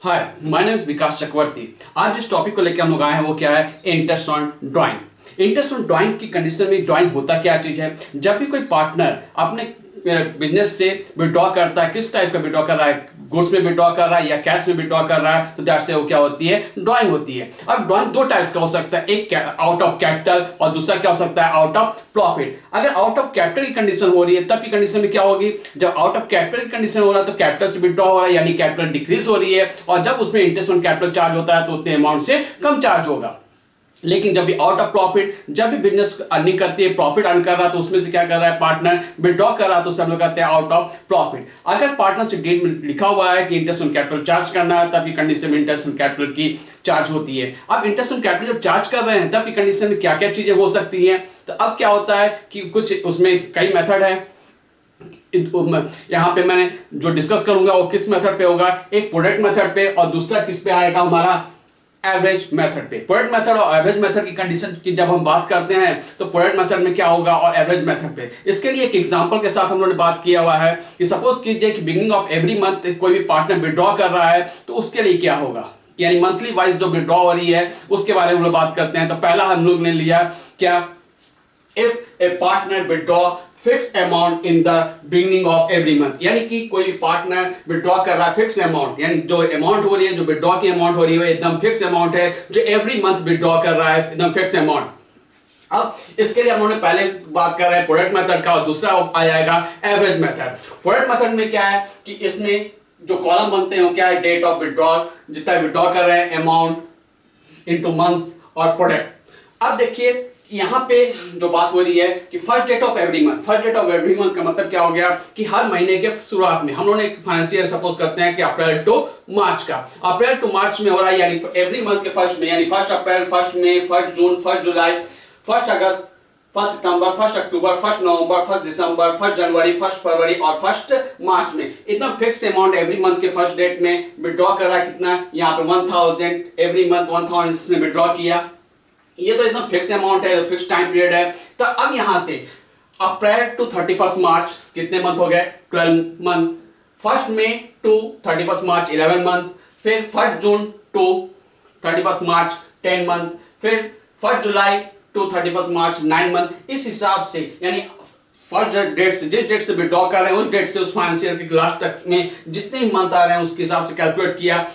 Hi, my name is विकास चक्रवर्ती। आज जिस topic को लेकर हम लोग आए हैं वो क्या है? Interest on drawing. Interest on drawing की कंडीशन में ड्राइंग होता क्या चीज है? जब भी कोई पार्टनर अपने बिजनेस से विड्रॉ करता है, किस टाइप का विड्रॉ कर रहा है, गुड्स में विड्रॉ कर रहा है या कैश में विड्रॉ कर रहा है, तो दैट से वो क्या होती है? ड्राइंग होती है। अब ड्राइंग दो टाइप्स का हो सकता है, एक आउट ऑफ कैपिटल और दूसरा क्या हो सकता है? Out of profit. अगर आउट ऑफ कैपिटल की कंडीशन हो रही है तब की कंडीशन में क्या होगी? जब आउट ऑफ कैपिटल की कंडीशन हो रहा है तो कैपिटल से विड्रॉ हो रहा है यानी कैपिटल डिक्रीज हो रही है, और जब उसमें इंटरेस्ट ऑन कैपिटल चार्ज होता है तो उतने अमाउंट से कम चार्ज होगा। लेकिन जब भी आउट ऑफ प्रॉफिट, जब भी बिजनेस अर्निंग करती है, प्रॉफिट अर्न कर रहा है, तो उसमें से क्या कर रहा है? पार्टनर विड्रॉ कर रहा है, तो उसे हम लोग कहते हैं आउट ऑफ प्रॉफिट। अगर पार्टनरशिप डीड में लिखा हुआ है कि इंटरेस्ट ऑन कैपिटल चार्ज करना है, तब की कंडीशन में इंटरेस्ट ऑन कैपिटल की चार्ज होती है। अब इंटरेस्ट ऑन कैपिटल जब चार्ज कर रहे हैं तब की कंडीशन में क्या क्या चीजें हो सकती हैं? तो अब क्या होता है कि कुछ उसमें कई मेथड है। यहां पे मैंने जो डिस्कस करूंगा वो किस मेथड पे होगा? एक प्रोडक्ट मेथड पे और दूसरा किस पे आएगा? हमारा एवरेज मेथड पे। प्रोडक्ट मेथड और एवरेज मेथड की कंडीशन की जब हम बात करते हैं तो प्रोडक्ट मेथड में क्या होगा और एवरेज मेथड पे, इसके लिए एक एग्जांपल के साथ हम लोगों ने बात किया हुआ है कि सपोज कीजिए कि बिगिनिंग ऑफ एवरी मंथ कोई भी पार्टनर विड्रॉ कर रहा है, तो उसके लिए क्या होगा, यानी मंथली वाइज जो विड्रॉ हो रही है उसके बारे में हम लोग बात करते हैं। तो पहला हम लोग ने लिया क्या? If A partner withdraw fix amount in the beginning of every month, यानी कि कोई पार्टनर विड्रॉ कर रहा है फिक्स अमाउंट, यानी जो अमाउंट हो रही है, जो विड्रॉ की अमाउंट हो रही है एकदम फिक्स अमाउंट है, जो एवरी मंथ विड्रॉ कर रहा है एकदम फिक्स अमाउंट। अब इसके लिए हम लोगों ने पहले बात कर रहे हैं प्रोडक्ट मेथड का, और दूसरा आ जाएगा एवरेज मेथड। प्रोडक्ट मेथड में क्या है कि इसमें जो कॉलम बनते हैं वो क्या है? डेट ऑफ विड्रॉल, जितना विड्रॉ कर रहे हैं, अमाउंट इनटू मंथ्स और प्रोडक्ट। अब देखिए यहां पे जो बात हो रही है कि first date of every month. First date of every month का मतलब क्या हो गया कि हर महीने के शुरुआत में हम लोग एक फाइनेंशियल सपोज करते हैं कि अप्रैल टू मार्च का, अप्रैल टू मार्च में हो रहा है, यानी एवरी मंथ के फर्स्ट में, यानी फर्स्ट अप्रैल, फर्स्ट मई, फर्स्ट जून, फर्स्ट जुलाई, फर्स्ट अगस्त, फर्स्ट सितंबर, फर्स्ट अक्टूबर, फर्स्ट नवंबर, फर्स्ट दिसंबर, फर्स्ट जनवरी, फर्स्ट फरवरी और फर्स्ट मार्च में एकदम फिक्स अमाउंट एवरी मंथ के फर्स्ट डेट में विड्रॉ कर रहा है। कितना? यहाँ पे 1000 एवरी मंथ 1000 इसने विड्रॉ किया। ये तो एकदम फिक्स अमाउंट है, फिक्स टाइम पीरियड है। तो अब यहां से अप्रैल टू 31 मार्च कितने मंथ हो गए? 12 मंथ। फर्स्ट मई टू 31 मार्च 11 मंथ। फिर फर्स्ट जून टू 31 मार्च 10 मंथ। फिर फर्स्ट जुलाई टू 31 मार्च 9 मंथ। इस हिसाब से यानी फर्स्ट डेट से, जिस डेट से विड्रॉ कर रहे हैं उस डेट से उस फाइनेंशियल के लास्ट तक में जितने भी मंथ आ रहे हैं उसके हिसाब से कैलकुलेट किया।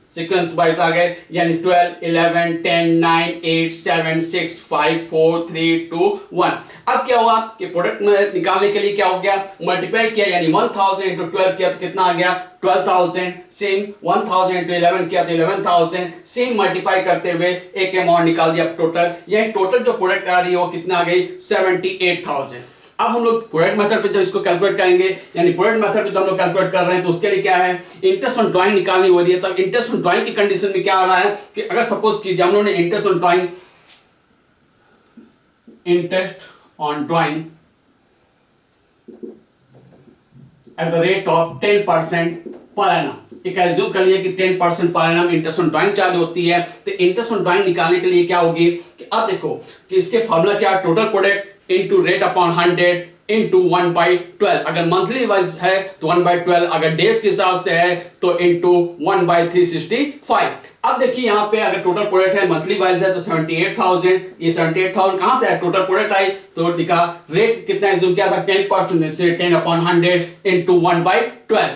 सीक्वेंस वाइज आ गए, यानी 12, 11, 10, 9, 8, 7, 6, 5, 4, 3, 2, 1। अब क्या हुआ कि प्रोडक्ट में निकालने के लिए क्या हो गया? मल्टीप्लाई किया, यानी 1000 इंटू 12 किया तो कितना आ गया? 12000। सेम 1000 इंटू 11 किया तो 11000। सेम मल्टीप्लाई करते हुए एक अमाउंट निकाल दिया टोटल, यानी टोटल जो प्रोडक्ट आ रही है वो कितना आ गई? 78,000। अब हम लोग प्रोडक्ट मेथड पे जब इसको कैलकुलेट करेंगे, यानी प्रोडक्ट मेथड पे जब हम लोग कैलकुलेट कर रहे हैं तो उसके लिए क्या है? इंटरेस्ट ऑन ड्राइंग निकालनी हो रही है। तब इंटरेस्ट ऑन ड्राइंग की कंडीशन में क्या आ रहा है कि अगर सपोज कीजिए हम लोगों ने interest on drawing at the rate of 10% per annum, एक एज्यूम कर लिया कि 10% per annum interest on drawing charge होती है। तो इंटरेस्ट ऑन ड्राइंग निकालने के लिए क्या होगी कि अब देखो कि इसके फॉर्मूला क्या? Total product into rate upon 100 into 1/12। अगर मंथली वाइज है तो 1/12, अगर डेज के हिसाब से है तो इंटू 1/365। अब देखिए यहाँ पे अगर टोटल प्रोडक्ट है मंथली वाइज है तो 78,000। ये 78,000 कहां से है? टोटल प्रोडक्ट आई तो लिखा रेट कितना एज्यूम किया था? 10% से 10/100 इंटू 1/12।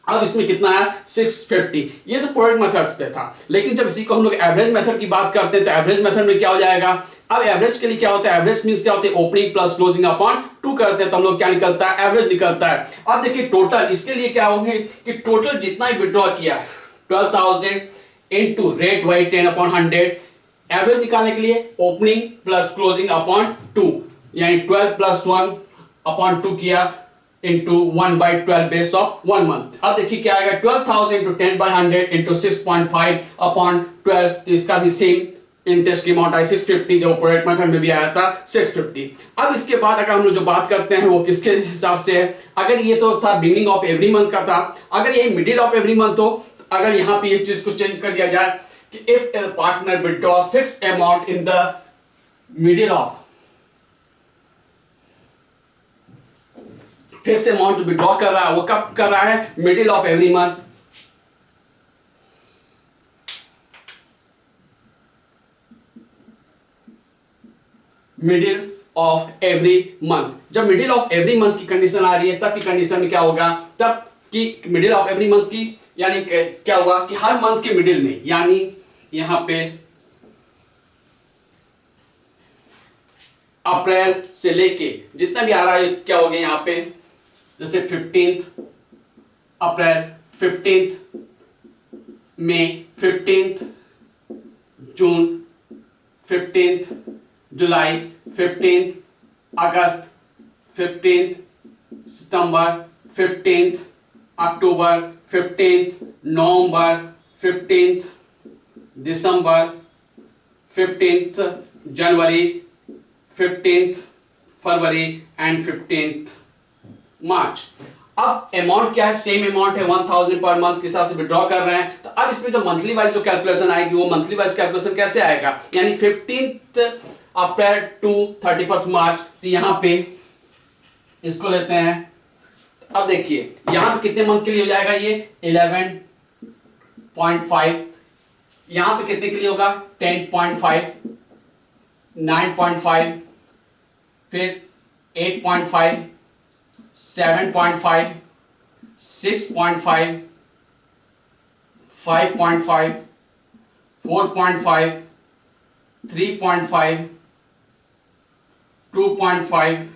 अब इसमें कितना है? 650। ये तो प्रोडक्ट मेथड पे था, लेकिन जब इसी को हम लोग एवरेज मेथड की बात करते हैं तो एवरेज मेथड में क्या हो जाएगा? अब एवरेज के लिए क्या होता है? एवरेज मींस क्या होता है? ओपनिंग प्लस क्लोजिंग अपॉन 2 करते हैं तो हम लोग क्या निकलता है? एवरेज निकलता है। अब देखिए टोटल, इसके लिए क्या होंगे कि टोटल जितना ही विड्रॉ किया है 12,000 इंटू रेट बाई 10/100। एवरेज निकालने के लिए ओपनिंग प्लस क्लोजिंग अपॉन 2, यानी 12 प्लस 1 अपॉन 2 किया इंटू 1/12 बेस ऑफ 1 मंथ। अब देखिए क्या आएगा? 12,000 इंटू 10/100 इंटू 6.5 अपॉन 12। तो इसका भी सेम इंटरेस्ट की अमाउंट आई 650, जो प्रोडक्ट मेथड में भी आया था 650। अब इसके बाद अगर हम लोग जो बात करते हैं वो किसके हिसाब से है? अगर ये तो था बिगिनिंग ऑफ एवरी मंथ का था, अगर ये मिडिल ऑफ एवरी मंथ हो, अगर यहां पे इस चीज को चेंज कर दिया जाए कि if A partner withdraw fix amount in the middle of, fix amount withdraw कर रहा है वो कब कर रहा है? Middle of every month. Middle of every month. जब मिडिल ऑफ एवरी मंथ की कंडीशन आ रही है तब की कंडीशन में क्या होगा, तब की मिडिल ऑफ एवरी मंथ की यानी क्या होगा कि हर मंथ के मिडिल में, यानी यहां पे अप्रैल से लेके जितना भी आ रहा है क्या हो गया यहां पे, जैसे 15 अप्रैल, 15 मई, 15 जून, 15 जुलाई, 15 अगस्त, 15 सितंबर, 15 अक्टूबर, 15 नवंबर, 15 दिसंबर, 15 जनवरी, 15 फरवरी एंड 15 मार्च। अब अमाउंट क्या है, सेम अमाउंट है 1000 पर मंथ के हिसाब से विड्रॉ कर रहे हैं। तो अब इसमें जो मंथली वाइज जो कैलकुलेशन आएगी वो मंथली वाइज कैलकुलेशन कैसे आएगा, यानी 15 अप्रैल टू 31 मार्च। तो यहां पे इसको लेते हैं। अब देखिए यहां पे कितने मंथ के लिए हो जाएगा, ये 11.5, यहां पे कितने के लिए होगा 10.5, 9.5, फिर 8.5, 7.5, 6.5, 5.5, 4.5, 3.5, 2.5,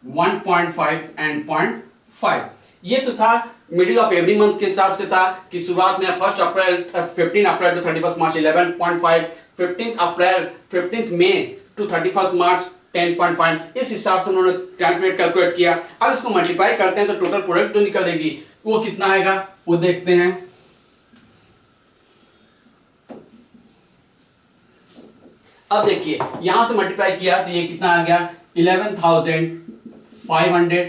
1.5 एंड 0.5। ये तो था मिडिल ऑफ एवरी मंथ के हिसाब से था कि शुरुआत में 1 अप्रैल 15 अप्रैल टू 31 मार्च 11.5, 15 मई टू 31 मार्च 10.5, इस हिसाब से उन्होंने कैलकुलेट किया। अब इसको मल्टीप्लाई करते हैं तो टोटल प्रोडक्ट जो निकलेगी वो कितना आएगा वो देखते हैं। अब देखिए यहां से मल्टीप्लाई किया तो ये कितना आ गया 11,500,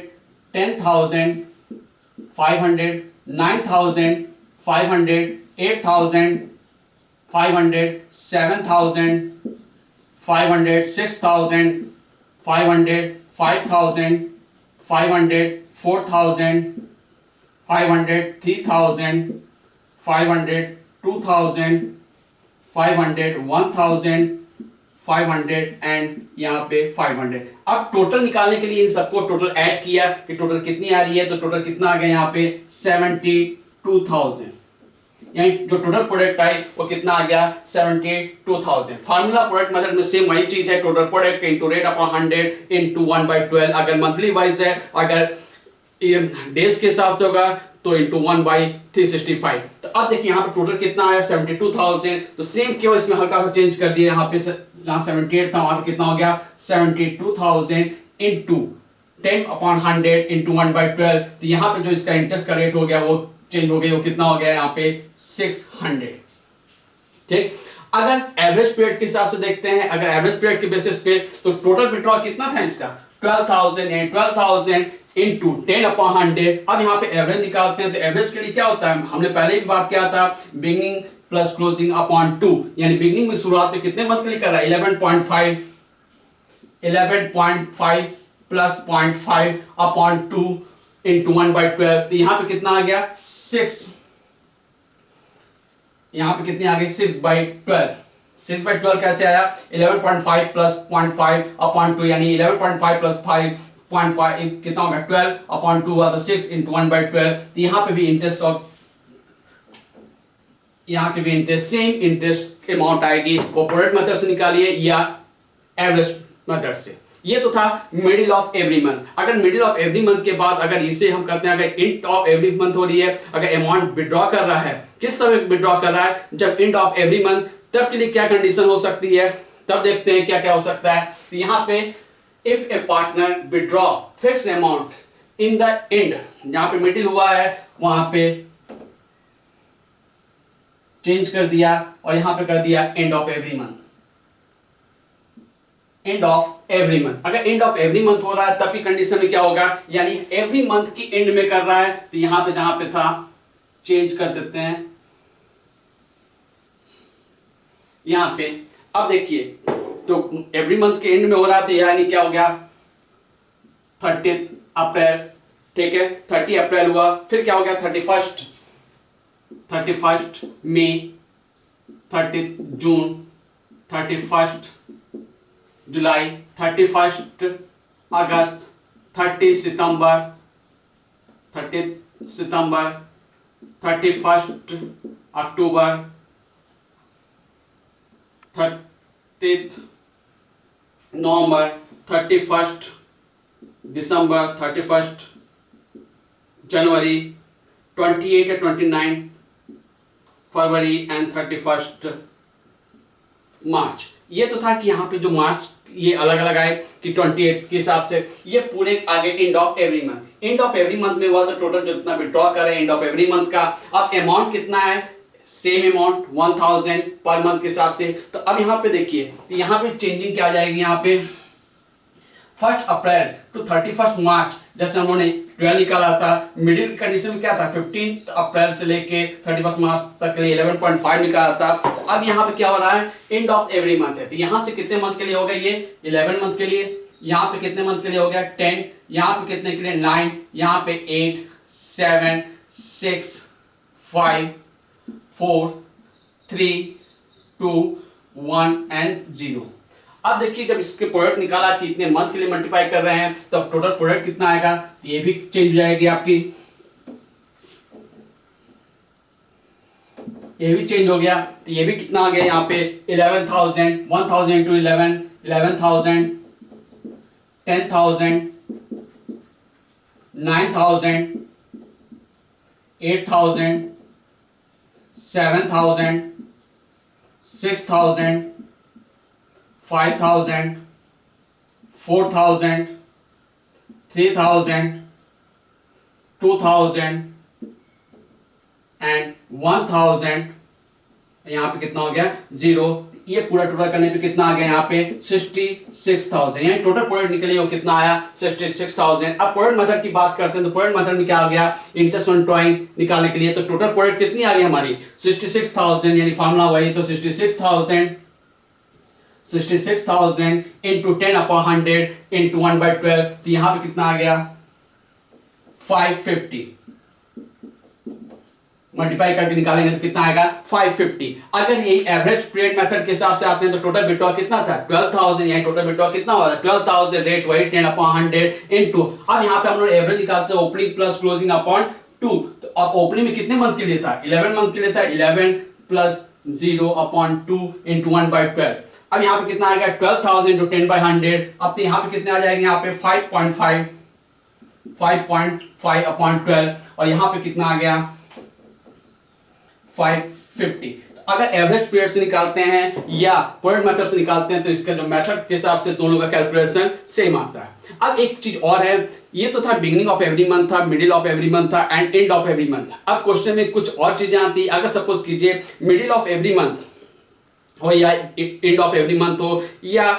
10,500, 9,500, 8,500, 7,500, 6,500, 5,500, 4,500, 3,500, 2,500, 1,500 एंड यहाँ पे 500। अब टोटल निकालने के लिए इन सबको टोटल ऐड किया कि टोटल कितनी आ रही है, तो टोटल कितना आ गया यहाँ पे 72,000, यानी जो टोटल प्रोडक्ट आई वो कितना आ गया 72,000। फार्मूला प्रोडक्ट मेथड में सेम वही चीज है, total product into rate upon 100 into 1/12। अगर मंथली वाइज है, अगर डेज के हिसाब से होगा तो इनटू 1/365। तो अब देखिए यहाँ पे टोटल कितना आया 72,000। तो सेम केवल इसमें हल्का सा चेंज कर दिया, यहाँ पे जहाँ 78 था वहां पे कितना हो गया 72,000 इनटू 10/100 इनटू 1/12। तो यहाँ पे जो इसका इंटरेस्ट का रेट हो गया वो चेंज हो गया, वो कितना हो गया यहाँ पे 600। ठीक, अगर एवरेज पीरियड के हिसाब से देखते हैं, अगर एवरेज पीरियड के बेसिस पे तो टोटल विड्रॉल कितना था इसका 12,000 यानी 12,000 इनटू 10/100। अब यहाँ पे एवरेज निकालते हैं तो एवरेज के लिए क्या होता है, हमने पहले भी बात किया था बिगिनिंग प्लस क्लोजिंग अपॉन 2, यानी बिगिनिंग में शुरुआत में कितने मंथ के लिए कर रहा है 11.5 प्लस 0.5 अपॉन 2 इनटू 1/12। तो यहां पे कितना आ गया 6, यहां पे कितने आ गए 6/12। 6/12 कैसे आया 11.5 प्लस 0.5 अपॉन 2, यानी 11.5 प्लस 5.5 कितना हो गया 12 अपॉन 2 हुआ तो 6 इनटू 1/12। तो यहां पे भी इंटरेस्ट ऑफ, यहां पे भी इंटरेस्ट सेम इंटरेस्ट अमाउंट आएगी, वो प्रोडक्ट मेथड से निकालिए या एवरेज मेथड से। ये तो था मिडिल ऑफ एवरी मंथ। अगर मिडिल ऑफ एवरी मंथ के बाद अगर इसे हम कहते हैं अगर एंड ऑफ एवरी मंथ हो रही है, अगर अमाउंट विड्रॉ कर रहा है, किस समय विड्रॉ कर रहा है जब एंड ऑफ एवरी मंथ, तब के लिए क्या कंडीशन हो सकती है, तब देखते हैं क्या क्या हो सकता है। तो यहां पे if A partner withdraw fix amount in the end, जहां पे मिडिल हुआ है वहां पे चेंज कर दिया और यहां पे कर दिया end of every month, end of every month. अगर एंड ऑफ एवरी मंथ हो रहा है तब की कंडीशन में क्या होगा, यानी एवरी मंथ की एंड में कर रहा है, तो यहां पे जहां पे था चेंज कर देते हैं यहां पे। अब देखिए तो एवरी मंथ के एंड में हो रहा है तो यानी क्या हो गया 30 अप्रैल, ठीक है 30 अप्रैल हुआ, फिर क्या हो गया 31 मई, 30 जून, 31 जुलाई, 31 अगस्त, 30 सितंबर, 31 अक्टूबर, 30 नवंबर, 31 दिसंबर, 31 जनवरी, 28 या 29 फरवरी एंड 31 मार्च। ये तो था कि यहाँ पे जो मार्च ये अलग अलग आए कि 28 के हिसाब से, ये पूरे आगे end of every month. End of every month में हुआ तो टोटल जितना विड्रॉ करें एंड ऑफ एवरी मंथ का। अब अमाउंट कितना है, सेम अमाउंट 1000 पर मंथ के हिसाब से। तो अब यहाँ पे देखिए, तो यहाँ पे चेंजिंग क्या आ जाएगी, यहाँ पे 1 अप्रैल टू 31 मार्च जैसे हम लोगों ने 12 निकाला था, मिडिल कंडीशन में क्या था 15 अप्रैल से लेके 31 मार्च तक के लिए 11.5 निकाला था। तो अब यहाँ पे क्या हो रहा है, एंड ऑफ एवरी मंथ है। तो यहाँ से कितने मंथ के लिए हो गया, ये 11 मंथ के लिए, यहाँ पे कितने मंथ के लिए हो गया 10, यहाँ पे कितने के लिए 9, यहाँ पे 8 7 6 5 4 3 2 1 एंड 0। अब देखिए जब इसके प्रोडक्ट निकाला कि इतने मंथ के लिए मल्टीप्लाई कर रहे हैं तो अब टोटल प्रोडक्ट कितना आएगा, ये भी चेंज हो जाएगी आपकी, ये भी चेंज हो गया। तो ये भी कितना आ गया यहाँ पे 11,000, 1000 into 11, 11,000, 10,000, 9,000, 8,000, 7,000, 6,000, 5,000, 4,000, 3,000, 2,000 एंड 1,000। यहाँ पे कितना हो गया 0। ये पूरा टोटल करने पे कितना आ गया यहाँ पे 66,000, यानी टोटल प्रोडक्ट निकले वो कितना आया 66,000। अब प्रोडक्ट मेथड की बात करते हैं तो प्रोडक्ट मेथड में क्या आ गया, इंटरेस्ट ऑन ड्राइंग निकालने के लिए तो टोटल प्रोडक्ट कितनी आ गई हमारी 66,000, यानी फॉर्मूला वही तो 66,000 इंटू 10/100 इंटू 1/12। तो यहाँ पे कितना आ गया 550, मल्टीप्लाई करके निकालेंगे तो कितना आएगा 550। अगर यही एवरेज पीरियड मेथड के हिसाब से आते हैं तो टोटल विड्रॉ कितना था 12,000, यानी टोटल विड्रॉ कितना हुआ 12,000, रेट वही 10/100 इंटू, अब यहाँ पे हम लोग एवरेज निकालते हैं ओपनिंग प्लस क्लोजिंग अपॉन 2। तो अब ओपनिंग में कितने मंथ के लिए था 11 मंथ के लिए था, 11 प्लस 0/2 इंटू 1/12। अब यहाँ पे कितना आएगा 12,000 इंटू 10/100। अब तो यहाँ पे कितने आ जाएंगे, यहाँ पे 5.5/12 और यहाँ पे कितना आ गया 550। तो अगर एवरेज पीरियड से निकालते हैं या प्रोडक्ट मेथड से निकालते हैं तो इसका जो मेथड के हिसाब से दोनों का कैलकुलेशन सेम आता है। अब एक चीज और है, ये तो था बिगिनिंग ऑफ एवरी मंथ था, मिडिल ऑफ एवरी मंथ था and end of every month. अब क्वेश्चन में कुछ और चीजें आती है। अगर सपोज कीजिए मिडिल ऑफ एवरी मंथ हो या एंड ऑफ एवरी मंथ हो या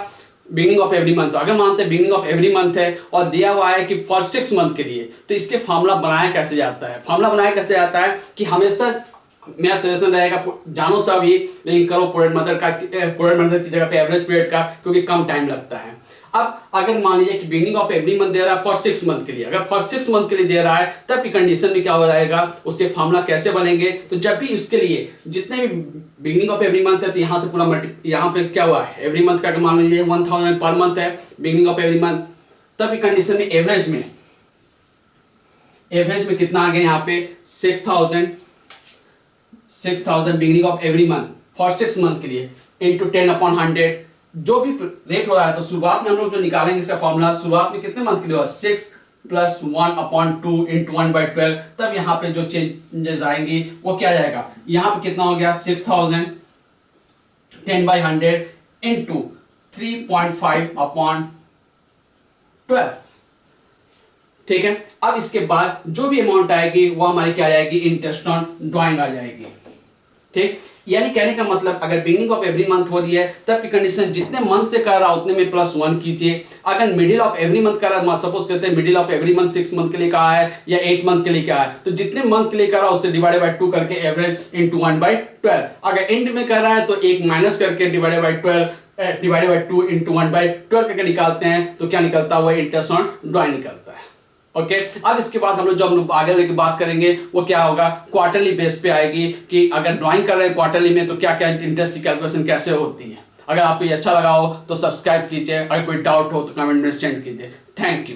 बिगिनिंग ऑफ एवरी मंथ, अगर मानते हैं बिगिनिंग ऑफ एवरी मंथ है और दिया हुआ है कि फॉर 6 मंथ के लिए, तो इसके फॉर्मूला बनाया कैसे जाता है, फॉर्मूला बनाया कैसे जाता है कि हमेशा मेरा सजेशन रहेगा जानो सब ही, लेकिन करो प्रोडक्ट मेथड की जगह पे एवरेज पीरियड का, क्योंकि कम टाइम लगता है। अब अगर मान लीजिए कि बिगिनिंग ऑफ एवरी मंथ दे रहा है फॉर 6 मंथ के लिए, अगर फॉर 6 मंथ के लिए दे रहा है तब की कंडीशन में क्या हो जाएगा, उसके फॉर्मूला कैसे बनेंगे, तो जब भी उसके लिए जितने भी बिगिनिंग ऑफ एवरी मंथ है तो यहाँ से पूरा यहाँ पे क्या हुआ है एवरी मंथ का, अगर मान लीजिए 1000 पर मंथ है बिगिनिंग ऑफ एवरी मंथ, तब की कंडीशन में एवरेज में कितना आ गया यहाँ पे 6,000 beginning of every month for 6 month के लिए इंटू 10/100 जो भी रेट हो रहा है। तो शुरुआत में हम लोग जो निकालेंगे इसका फॉर्मूला, शुरुआत में कितने मंथ के लिए होगा 6 प्लस 1/2 इंटू 1/12। तब यहाँ पे जो चेंजेस आएंगी वो क्या जाएगा, यहाँ पे कितना हो गया 6,000 10/100 इंटू 3.5/12। ठीक है। अब इसके बाद जो भी अमाउंट आएगी वो हमारी क्या आएगी, इंटरेस्ट ऑन ड्राइंग आ जाएगी। ठीक, यानी कहने का मतलब अगर बिगिनिंग ऑफ एवरी मंथ हो रही है तब की कंडीशन जितने मंथ से कर रहा उतने में +1 कीजिए। अगर मिडिल ऑफ एवरी मंथ कर रहा, सपोज करते हैं middle of every month 6 month के लिए कहा है या 8 मंथ के लिए कहा है, तो जितने मंथ के लिए कर रहा है उससे डिवाइडेड बाय 2 करके एवरेज इंटू 1/12। अगर एंड में कर रहा है तो एक माइनस करके डिवाइडेड बाय 2 इंटू 1/12 करके निकालते हैं तो क्या निकलता है, वो इंटरेस्ट ऑन ड्राइंग निकलता है। ओके अब इसके बाद हम लोग आगे लेके बात करेंगे वो क्या होगा, क्वार्टरली बेस पे आएगी कि अगर ड्राइंग कर रहे हैं क्वार्टरली में तो क्या क्या इंटरेस्ट की कैलकुलेशन कैसे होती है। अगर आपको ये अच्छा लगा हो तो सब्सक्राइब कीजिए, अगर कोई डाउट हो तो कमेंट में सेंड कीजिए। Thank you.